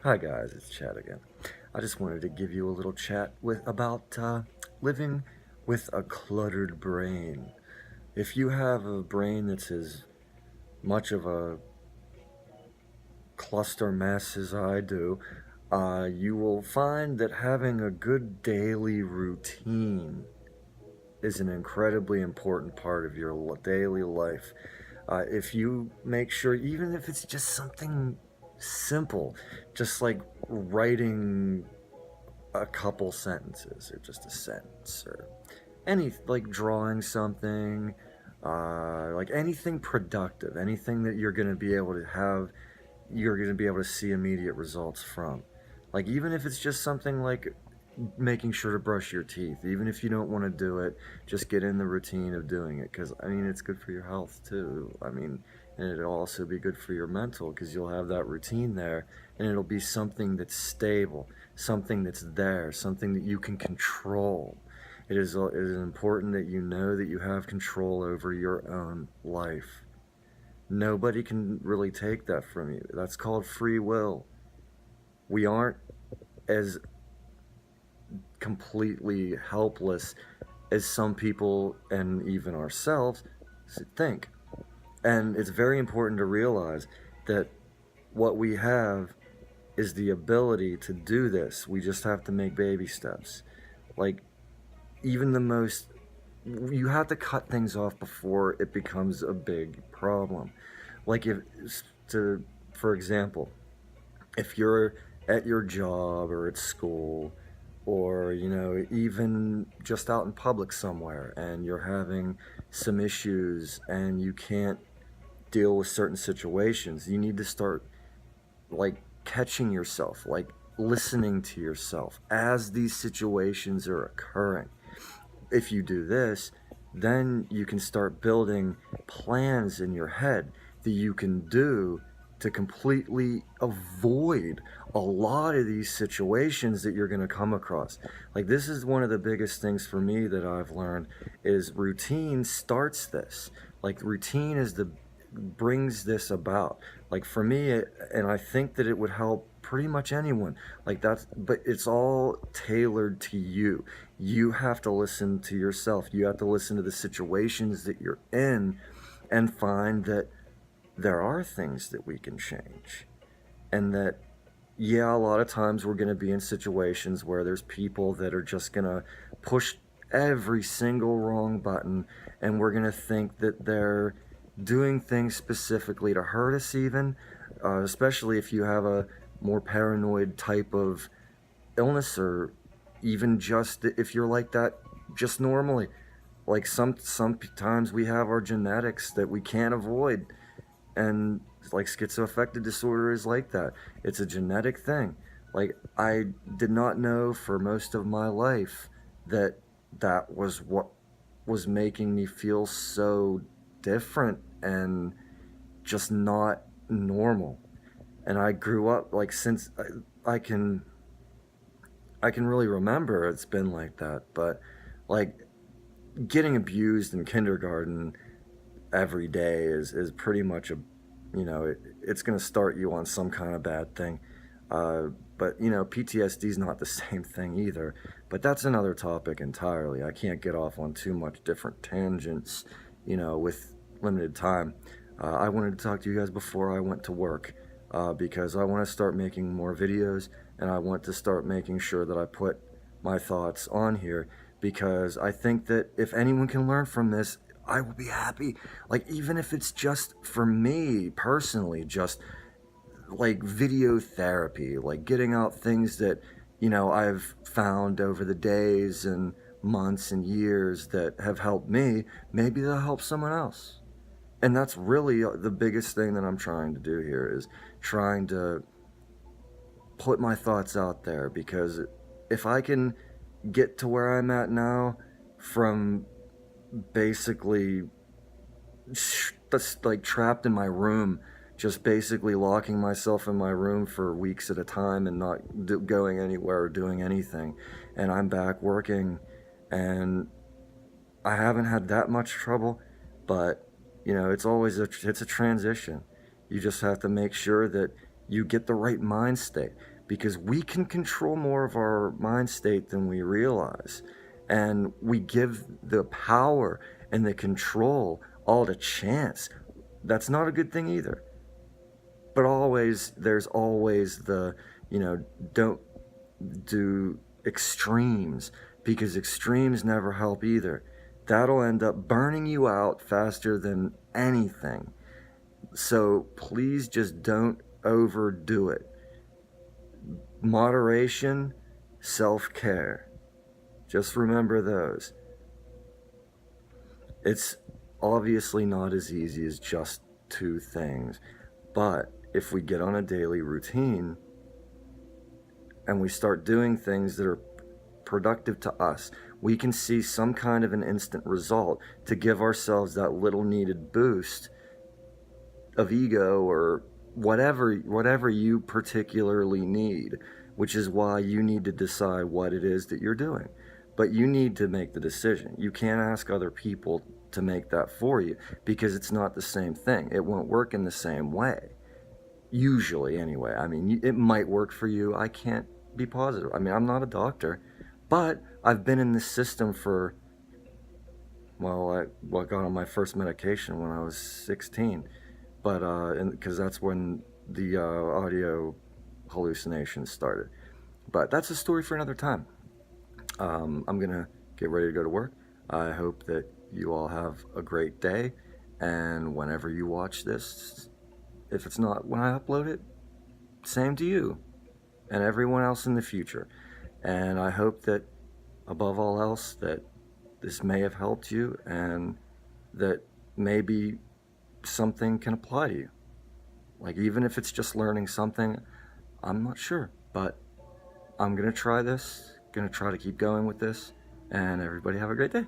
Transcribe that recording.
Hi guys, it's Chad again. I just wanted to give you a little chat about living with a cluttered brain. If you have a brain that's as much of a cluster mess as I do, you will find that having a good daily routine is an incredibly important part of your daily life. If you make sure, even if it's just something simple, just like writing a couple sentences or just a sentence or any like drawing something, like anything productive, anything that you're going to be able to have, you're going to be able to see immediate results from. Like even if it's just something like making sure to brush your teeth, even if you don't want to do it, just get in the routine of doing it, because I mean it's good for your health too. I mean, and it'll also be good for your mental because you'll have that routine there, and it'll be something that's stable, something that's there, something that you can control. It is important that you know that you have control over your own life. Nobody can really take that from you. That's called free will. We aren't as completely helpless as some people and even ourselves think. And it's very important to realize that what we have is the ability to do this. We just have to make baby steps. Like, even the most, you have to cut things off before it becomes a big problem. Like, if, to, for example, if you're at your job or at school or even just out in public somewhere and you're having some issues and you can't deal with certain situations, you need to start like catching yourself, like listening to yourself as these situations are occurring. If you do this, then you can start building plans in your head that you can do to completely avoid a lot of these situations that you're going to come across. Like, this is one of the biggest things for me that I've learned is routine starts this. Like, routine is the brings this about. Like for me, and I think that it would help pretty much anyone. Like that's, but it's all tailored to you. You have to listen to yourself. You have to listen to the situations that you're in and find that there are things that we can change. And that, yeah, a lot of times we're going to be in situations where there's people that are just going to push every single wrong button, and we're going to think that they're doing things specifically to hurt us, even, especially if you have a more paranoid type of illness, or even just if you're like that just normally. Like sometimes we have our genetics that we can't avoid, and like schizoaffective disorder is like that. It's a genetic thing. Like I did not know for most of my life that that was what was making me feel so different and just not normal. And I grew up like since I can really remember it's been like that. But like getting abused in kindergarten every day is pretty much a, it's going to start you on some kind of bad thing. Uh, but PTSD is not the same thing either. But that's another topic entirely. I can't get off on too much different tangents, with limited time. I wanted to talk to you guys before I went to work, because I want to start making more videos, and I want to start making sure that I put my thoughts on here, because I think that if anyone can learn from this, I will be happy. Like, even if it's just for me personally, just like video therapy, like getting out things that, I've found over the days and months and years that have helped me, maybe they'll help someone else. And that's really the biggest thing that I'm trying to do here, is trying to put my thoughts out there, because if I can get to where I'm at now from basically like trapped in my room, just basically locking myself in my room for weeks at a time and not going anywhere or doing anything, and I'm back working, and I haven't had that much trouble. But it's always it's a transition. You just have to make sure that you get the right mind state, because we can control more of our mind state than we realize. And we give the power and the control all to chance. That's not a good thing either. But always, there's always the, don't do extremes, because extremes never help either. That'll end up burning you out faster than anything. So please just don't overdo it. Moderation, self-care. Just remember those. It's obviously not as easy as just two things, but if we get on a daily routine and we start doing things that are productive to us, we can see some kind of an instant result to give ourselves that little needed boost of ego or whatever you particularly need, which is why you need to decide what it is that you're doing. But you need to make the decision. You can't ask other people to make that for you, because it's not the same thing. It won't work in the same way. Usually, anyway. I mean, it might work for you. I can't be positive. I mean, I'm not a doctor, but I've been in this system for, well, I got on my first medication when I was 16. But, because that's when the audio hallucinations started. But that's a story for another time. I'm going to get ready to go to work. I hope that you all have a great day. And whenever you watch this, if it's not when I upload it, same to you and everyone else in the future. And I hope that, above all else, that this may have helped you, and that maybe something can apply to you. Like, even if it's just learning something, I'm not sure, but I'm going to try this, going to try to keep going with this, and everybody have a great day.